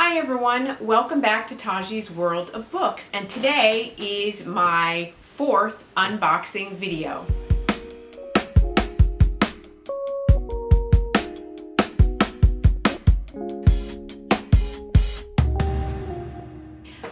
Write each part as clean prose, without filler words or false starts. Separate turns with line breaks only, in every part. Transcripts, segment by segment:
Hi everyone, welcome back to Taji's World of Books, and today is my fourth unboxing video.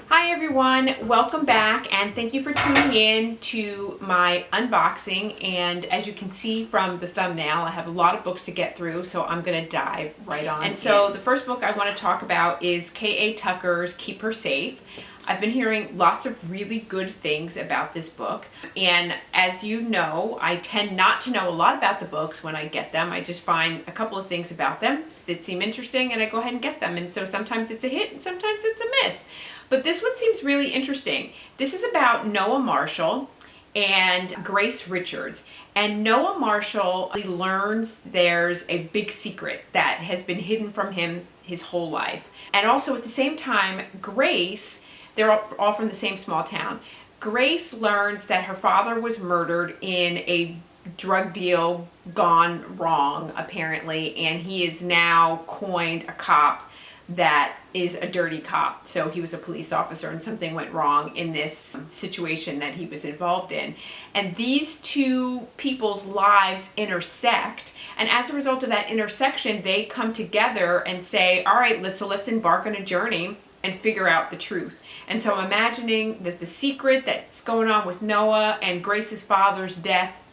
Hi everyone, welcome back and thank you for tuning in to my unboxing. And as you can see from the thumbnail, I have a lot of books to get through, so I'm going to dive right on. And so the first book I want to talk about is K.A. Tucker's Keep Her Safe. I've been hearing lots of really good things about this book, and as you know, I tend not to know a lot about the books when I get them. I just find a couple of things about them that seem interesting and I go ahead and get them, and so sometimes it's a hit and sometimes it's a miss. But this one seems really interesting. This is about Noah Marshall and Grace Richards. And Noah Marshall learns there's a big secret that has been hidden from him his whole life. And also at the same time, Grace, they're all from the same small town. Grace learns that her father was murdered in a drug deal gone wrong, apparently, and he is now coined a cop that is a dirty cop. So he was a police officer and something went wrong in this situation that he was involved in. And these two people's lives intersect. And as a result of that intersection, they come together and say, all right, let's embark on a journey and figure out the truth. And so I'm imagining that the secret that's going on with Noah and Grace's father's death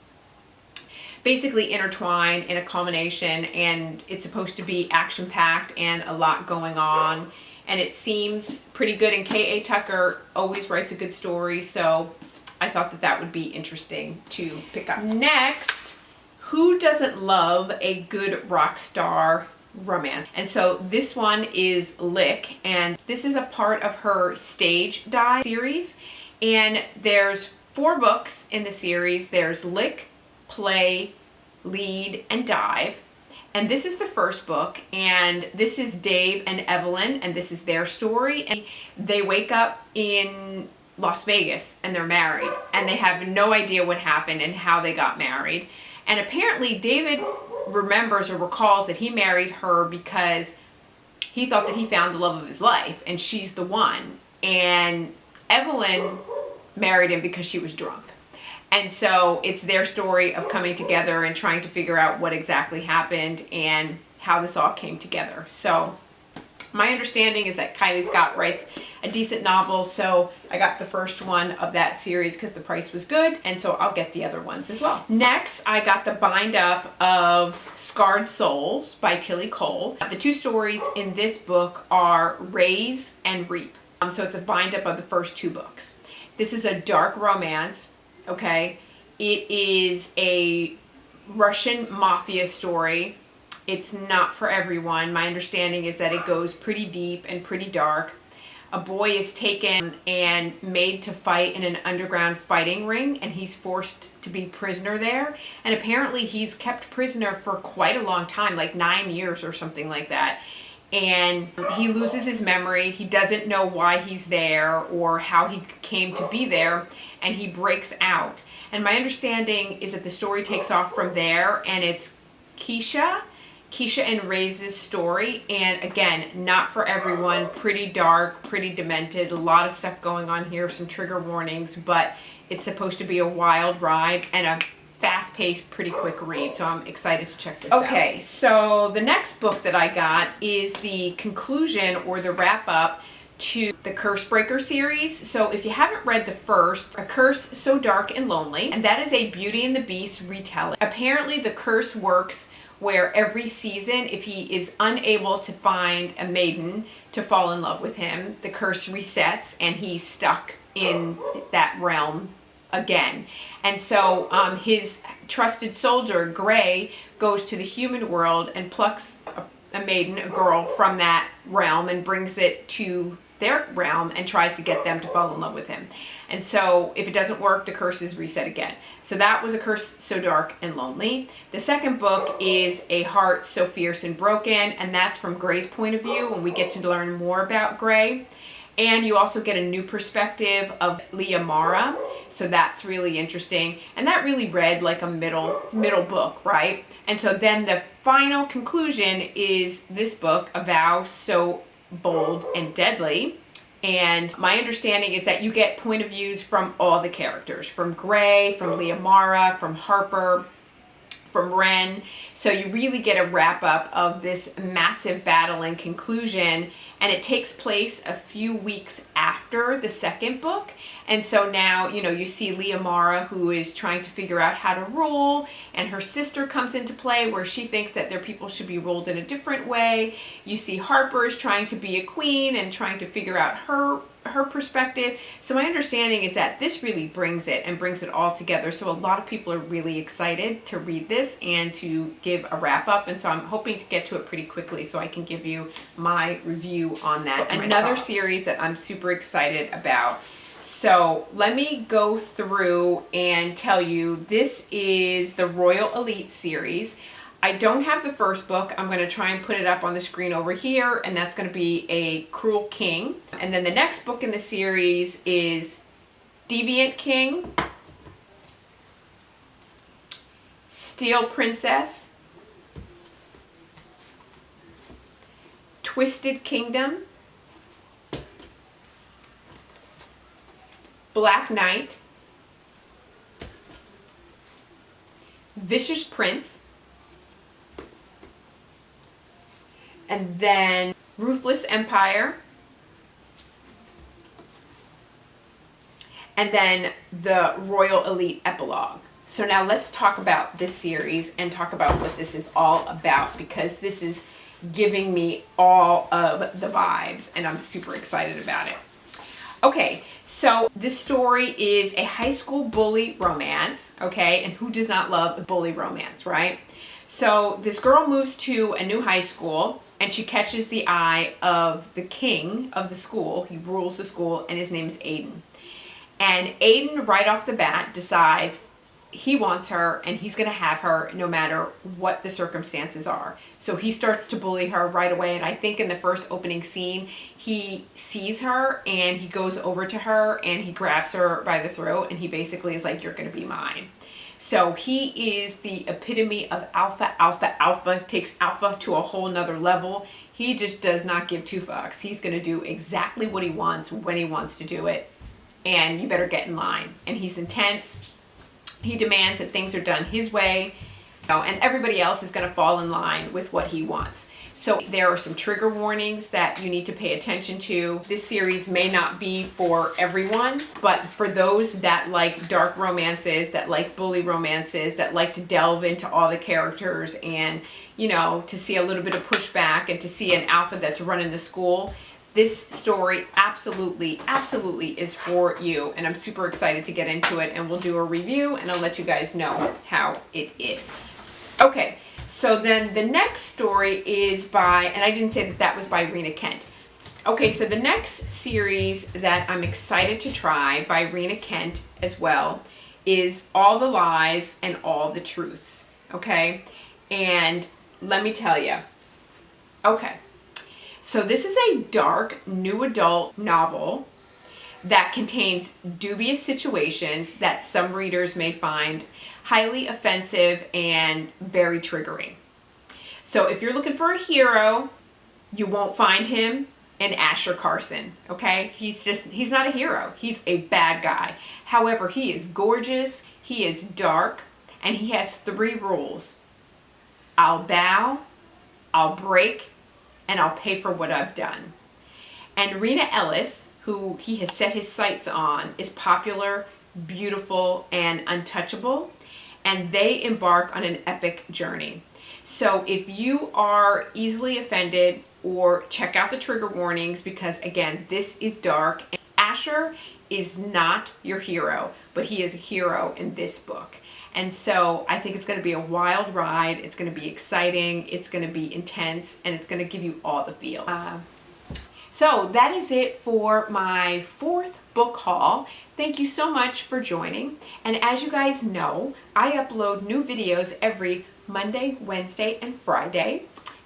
basically intertwined in a culmination, and it's supposed to be action-packed and a lot going on, and it seems pretty good. And K.A. Tucker always writes a good story, so I thought that that would be interesting to pick up. Next, who doesn't love a good Rockstar romance? And so this one is Lick, and this is a part of her Stage Dive series, and there's 4 books in the series. There's Lick, Play, Lead, and Dive. And this is the first book, and this is Dave and Evelyn, and this is their story. And they wake up in Las Vegas and they're married, and they have no idea what happened and how they got married. And apparently David remembers or recalls that he married her because he thought that he found the love of his life and she's the one. And Evelyn married him because she was drunk. And so it's their story of coming together and trying to figure out what exactly happened and how this all came together. So my understanding is that Kylie Scott writes a decent novel, so I got the first one of that series because the price was good, and so I'll get the other ones as well. Next, I got the bind up of Scarred Souls by Tillie Cole. The 2 stories in this book are Raze and Reap. So it's a bind up of the first 2 books. This is a dark romance. Okay, it is a Russian mafia story. It's not for everyone. My understanding is that it goes pretty deep and pretty dark. A boy is taken and made to fight in an underground fighting ring, and he's forced to be prisoner there. And apparently he's kept prisoner for quite a long time, like 9 years or something like that. And he loses his memory. He doesn't know why he's there or how he came to be there, and he breaks out. And my understanding is that the story takes off from there, and it's Keisha and Raze's story. And again, not for everyone, pretty dark, pretty demented, a lot of stuff going on here, some trigger warnings, but it's supposed to be a wild ride and a fast-paced, pretty quick read, so I'm excited to check this out. Okay, so the next book that I got is the conclusion or the wrap-up to the Cursebreaker series. So if you haven't read the first, A Curse So Dark and Lonely, and that is a Beauty and the Beast retelling. Apparently the curse works where every season, if he is unable to find a maiden to fall in love with him, the curse resets and he's stuck in that realm again. And so his trusted soldier, Gray, goes to the human world and plucks a maiden, a girl, from that realm and brings it to their realm and tries to get them to fall in love with him. And so if it doesn't work, the curse is reset again. So that was A Curse So Dark and Lonely. The second book is A Heart So Fierce and Broken, and that's from Gray's point of view, and we get to learn more about Gray. And you also get a new perspective of Leah Mara, so that's really interesting. And that really read like a middle book, right? And so then the final conclusion is this book, A Vow So Bold and Deadly. And my understanding is that you get point of views from all the characters, from Gray, from Liamara, from Harper, from Ren. So you really get a wrap up of this massive battle and conclusion, and it takes place a few weeks after the second book. And so now, you know, you see Liamara, who is trying to figure out how to rule, and her sister comes into play where she thinks that their people should be ruled in a different way. You see Harper is trying to be a queen and trying to figure out her perspective. So my understanding is that this really brings it all together. So a lot of people are really excited to read this and to give a wrap up. And so I'm hoping to get to it pretty quickly so I can give you my review on that. Another series that I'm super excited about. So let me go through and tell you, this is the Royal Elite series. I don't have the first book. I'm going to try and put it up on the screen over here, and that's going to be A Cruel King. And then the next book in the series is Deviant King, Steel Princess, Twisted Kingdom, Black Knight, Vicious Prince, and then Ruthless Empire, and then the Royal Elite Epilogue. So now let's talk about this series and talk about what this is all about, because this is giving me all of the vibes and I'm super excited about it. Okay, so this story is a high school bully romance, okay? And who does not love a bully romance, right? So this girl moves to a new high school and she catches the eye of the king of the school. He rules the school and his name is Aiden. And Aiden, right off the bat, decides he wants her and he's going to have her no matter what the circumstances are. So he starts to bully her right away. And I think in the first opening scene, he sees her and he goes over to her and he grabs her by the throat and he basically is like, you're going to be mine. So he is the epitome of alpha, alpha, alpha, takes alpha to a whole nother level. He just does not give two fucks. He's going to do exactly what he wants when he wants to do it. And you better get in line. And he's intense. He demands that things are done his way, and everybody else is going to fall in line with what he wants. So there are some trigger warnings that you need to pay attention to. This series may not be for everyone, but for those that like dark romances, that like bully romances, that like to delve into all the characters and, you know, to see a little bit of pushback and to see an alpha that's running the school, this story absolutely, absolutely is for you. And I'm super excited to get into it, and we'll do a review and I'll let you guys know how it is. Okay, so then the next story is by, and I didn't say that that was by Rina Kent. Okay, so the next series that I'm excited to try by Rina Kent as well is All the Lies and All the Truths. Okay, and let me tell you, okay. So this is a dark, new adult novel that contains dubious situations that some readers may find highly offensive and very triggering. So if you're looking for a hero, you won't find him in Asher Carson, okay? He's not a hero. He's a bad guy. However, he is gorgeous, he is dark, and he has 3 rules. I'll bow, I'll break, and I'll pay for what I've done. And Rina Ellis, who he has set his sights on, is popular, beautiful, and untouchable, and they embark on an epic journey. So if you are easily offended, or check out the trigger warnings, because again, this is dark. Asher is not your hero, but he is a hero in this book. And so I think it's going to be a wild ride. It's going to be exciting. It's going to be intense, and it's going to give you all the feels. So that is it for my 4th book haul. Thank you so much for joining. And as you guys know, I upload new videos every Monday, Wednesday, and Friday.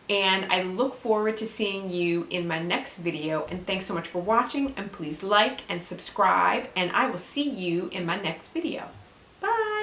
And I look forward to seeing you in my next video. And thanks so much for watching. And please like and subscribe. And I will see you in my next video. Bye.